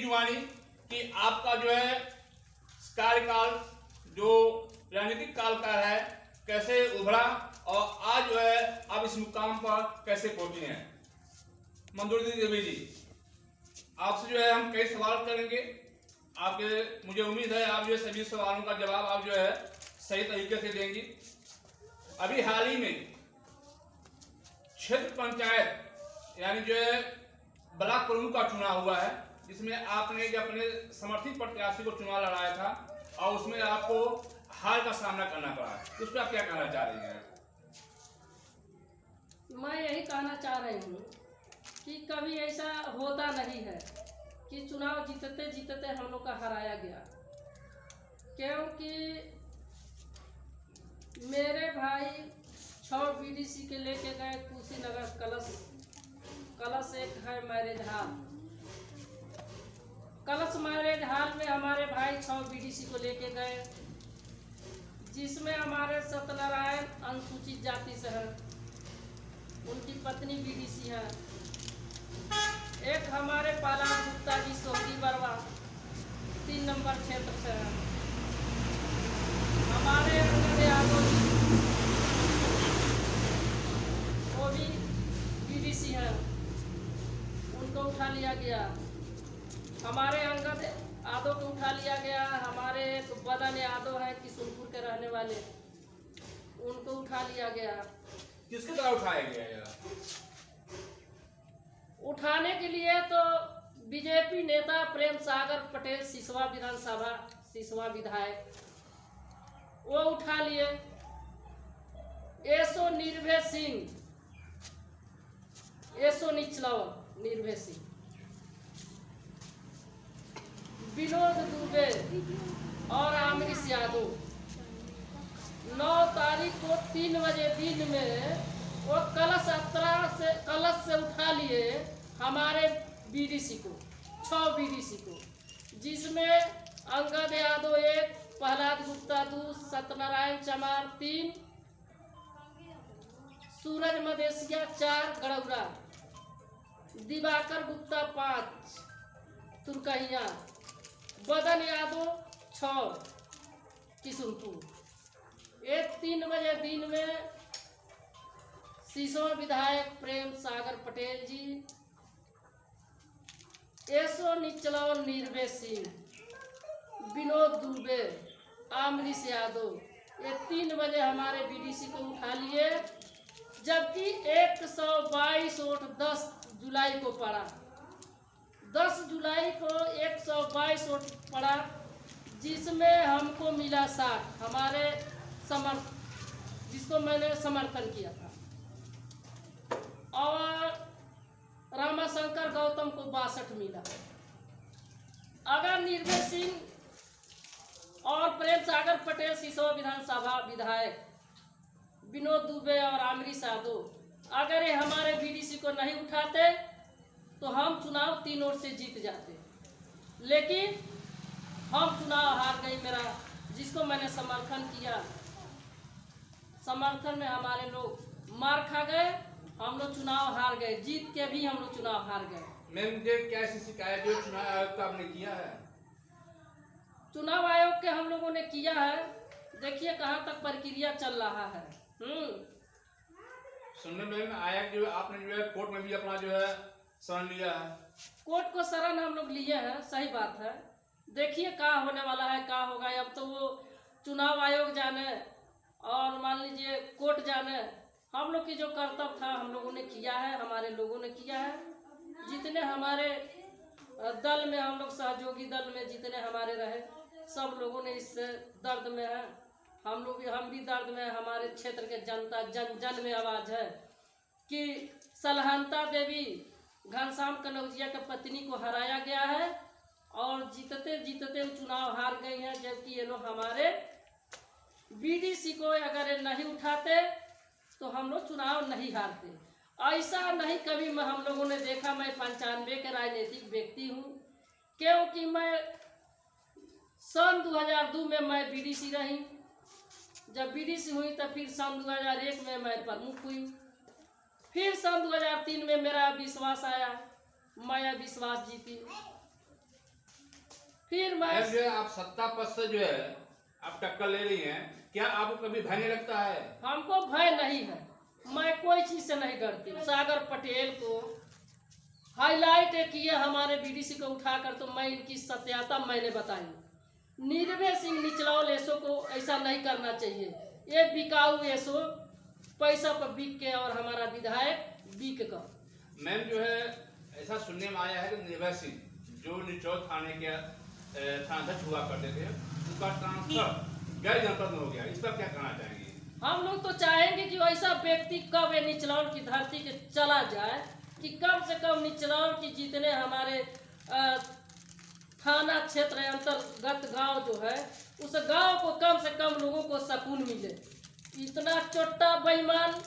जुबानी कि आपका जो है कार्यकाल जो राजनीतिक काल का है कैसे उभरा और आज जो है आप इस मुकाम पर कैसे पहुंचे हैं। मंजूरी देवी जी, आपसे जो है हम कई सवाल करेंगे। आपके मुझे उम्मीद है आप जो है सभी सवालों का जवाब आप जो है सही तरीके से देंगी। अभी हाल ही में क्षेत्र पंचायत यानी जो है ब्लॉक प्रमुख का चुनाव हुआ है, जिसमें आपने अपने समर्थित प्रत्याशी को चुनाव लड़ाया था और उसमें आपको हार का सामना करना पड़ा। उस पर आप क्या कहना चाह रही हैं? मैं यही कहना चाह रही हूँ कि कभी ऐसा होता नहीं है कि चुनाव जीतते जीतते हम लोग का हराया गया, क्योंकि मेरे भाई 6 बीडीसी के लेके गए कुशीनगर कलश एक है मैरिज हॉल। कलश मैरिज हॉल में हमारे भाई 6 बीडीसी को लेके गए, जिसमें हमारे सत्यनारायण अनुसूचित जाति से हैं, उनकी पत्नी बीडीसी है। एक हमारे पालाम गुप्ता जी सोहगी बरवा 3 नंबर क्षेत्र से है। हमारे अंगद यादव जी वो भी बीडीसी है, उनको उठा लिया गया। हमारे अंगद यादव को उठा लिया गया। हमारे एक बदन यादव है किशनपुर के रहने वाले, उनको उठा लिया गया। किसके द्वारा उठाया गया है? उठाने के लिए तो बीजेपी नेता प्रेम सागर पटेल सिसवा विधानसभा सिसवा विधायक वो उठा लिए। एसो निर्भय सिंह, एसो निचलावन निर्भय सिंह, विनोद दुबे और अमरीश यादव 9 तारीख को 3 बजे दिन में वो कलश से उठा लिए हमारे बीडीसी को, 6 बीडीसी को, जिसमें अंगद यादव 1, प्रहलाद गुप्ता 2, सत्यनारायण चमार 3, सूरज मदेशिया 4 गड़ौरा, दिवाकर गुप्ता 5 तुर्कहिया, बदन यादव 6 किशनपुर। एक 3 बजे दिन में सिसवा विधायक प्रेम सागर पटेल जी, एसो निचलावन निर्भय सिंह, विनोद दुबे, अमरीश यादव, ये 3 बजे हमारे बीडीसी को उठा लिए, जबकि 122 वोट 10 जुलाई को पड़ा। 10 जुलाई को 122 वोट पड़ा, जिसमें हमको मिला 60, हमारे जिसको मैंने समर्थन किया था, और रामाशंकर गौतम को 62 मिला। अगर निर्भय सिंह और प्रेम सागर पटेल सिसवा विधानसभा विधायक, विनोद दुबे और अमरीश यादव अगर ये हमारे बीडीसी को नहीं उठाते तो हम चुनाव 3 ओर से जीत जाते, लेकिन हम चुनाव हार गए। मेरा जिसको मैंने समर्थन किया, समर्थन में हमारे लोग मार खा गए, हम लोग चुनाव हार गए, जीत के भी हम लोग चुनाव हार गए। मैम जी, क्या ऐसी शिकायत जो चुनाव आयोग का आपने किया है? चुनाव आयोग के हम लोगों ने किया है, देखिए कहाँ तक प्रक्रिया चल रहा है। सुनने में आया कि आपने जो है कोर्ट में भी अपना जो है शरण लिया है। कोर्ट को शरण हम लोग लिए हैं, सही बात है। देखिए कहाँ होने वाला है, कहाँ होगा। अब तो वो चुनाव आयोग जाने और मान लीजिए कोर्ट जाने, हम लोग की जो कर्तव्य था हम लोगों ने किया है, हमारे लोगों ने किया है। जितने हमारे दल में, हम लोग सहयोगी दल में जितने हमारे रहे, सब लोगों ने इस दर्द में है, हम भी दर्द में। हमारे क्षेत्र के जनता जन में आवाज़ है कि सलहनता देवी घनश्याम कनौजिया के पत्नी को हराया गया है और जीतते जीतते चुनाव हार गई हैं, जबकि ये लोग हमारे बीडीसी को अगर नहीं उठाते तो हम लोग चुनाव नहीं हारते। ऐसा नहीं कभी हम लोगों ने देखा। मैं 95 के राजनीतिक व्यक्ति हूँ, क्योंकि मैं सन 2002 में मैं बीडीसी रही। जब बीडीसी हुई तब फिर सन 2001 में मैं प्रमुख हुई। फिर सन 2003 में मेरा विश्वास आया, मैं विश्वास जीती। फिर मैं मैम जो है आप सत्ता पद से जो है आप टक्कर ले रही हैं, क्या आपको कभी भय नहीं लगता है? हमको भय नहीं है, मैं कोई चीज से नहीं डरती। सागर पटेल को हाईलाइट किए हमारे बीडीसी को उठाकर, तो मैं इनकी सत्यता मैंने बताई। निर्भय सिंह निचलौल एसो को ऐसा नहीं करना चाहिए। ये बिकाऊ एसो पैसा पर बिक के और हमारा विधायक बिक कर। मैम जो है ऐसा सुनने में आया है कि निर्भय सिंह जो निचौल थाने के थानाध्यक्ष हुआ करते थे, उनका ट्रांसफर गैर जनपद में हो गया, इस पर क्या कहना चाहेंगे? हम लोग तो चाहेंगे कि वैसा व्यक्ति कब ये निचलौल की धरती के चला जाए कि कम से कम निचलौल की जितने हमारे थाना क्षेत्र अंतर्गत गांव जो है, उस गांव को कम से कम लोगों को सुकून मिले। इतना चोट्टा बेईमान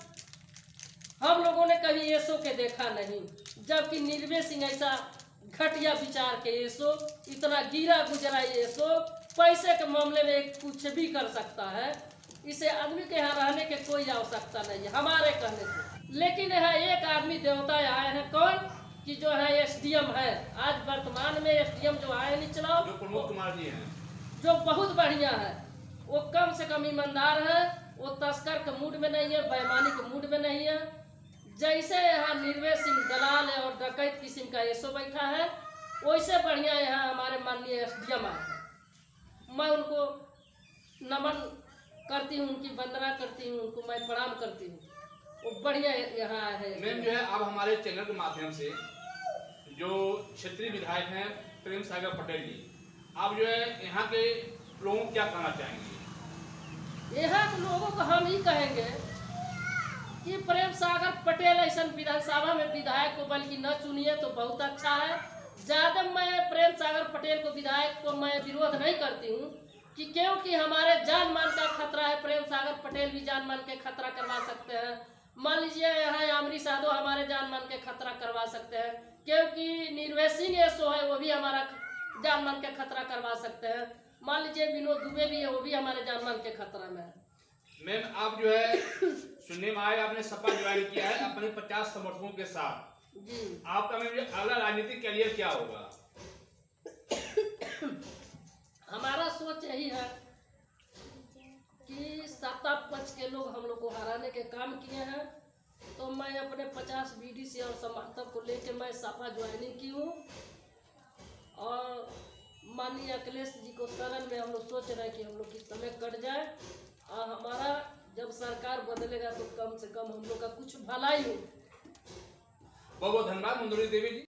हम लोगों ने कभी एसो के देखा नहीं, जबकि निर्भय सिंह ऐसा घटिया विचार के एसो, इतना गिरा गुजरा एसो, पैसे के मामले में कुछ भी कर सकता है। इसे आदमी के यहाँ रहने की कोई आवश्यकता नहीं है हमारे कहने से। लेकिन यहाँ एक आदमी देवता आए हैं, कौन कि जो है एसडीएम है। आज वर्तमान में एसडीएम जो आए निचलौल, जो प्रमोद कुमार जी हैं, जो बहुत बढ़िया है, वो कम से कम ईमानदार है, वो तस्कर के मूड में नहीं है, बेईमानी के मूड में नहीं है। जैसे यहाँ निर्भय सिंह दलाल है और डकैत किस्म का एसो बैठा है, वैसे बढ़िया यहाँ हमारे माननीय एसडीएम आए हैं। मैं उनको नमन करती हूँ, उनकी वंदना करती हूँ, उनको मैं प्रणाम करती हूँ। वो बढ़िया यहाँ है। मैम जो है आप हमारे चैनल के माध्यम से जो क्षेत्रीय विधायक हैं प्रेम सागर पटेल जी, आप जो है यहाँ के लोगों को क्या कहना चाहेंगे? यहाँ के लोगों को हम ही कहेंगे कि प्रेम सागर पटेल ऐसा विधानसभा में विधायक को बल्कि न चुनिए तो बहुत अच्छा है। ज्यादा मैं प्रेम सागर पटेल को विधायक को मैं विरोध नहीं करती हूँ, कि क्योंकि हमारे जान मान का खतरा है। प्रेम सागर पटेल भी जान मान के खतरा करवा सकते हैं। मान लीजिए यहाँ आमरी साधो हमारे जान मान के खतरा करवा सकते हैं, क्योंकि निर्भय सिंह एसो है, वो भी हमारा जान मान के खतरा करवा सकते हैं। मान लीजिए विनोद दुबे भी है, वो भी हमारे जान मान के खतरा में है। मैम आप जो है सुनने में आया आपने सपा ज्वाइन किया है अपने 50 समर्थकों के साथ जी। आपका मैम अगला राजनीतिक करियर क्या होगा? हमारा सोच यही है कि सत्ता पक्ष के लोग हम लोग को हराने के काम किए हैं, तो मैं अपने 50 बीडीसी और समर्थक को लेकर मैं सपा ज्वाइनिंग की हूँ। और माननीय अखिलेश जी को शरण में हम लोग सोच रहे हैं कि हम लोग की समय कट जाए और हमारा जब सरकार बदलेगा तो कम से कम हम लोग का कुछ भलाई हो। बहुत बहुत धन्यवाद मंजूरी देवी जी।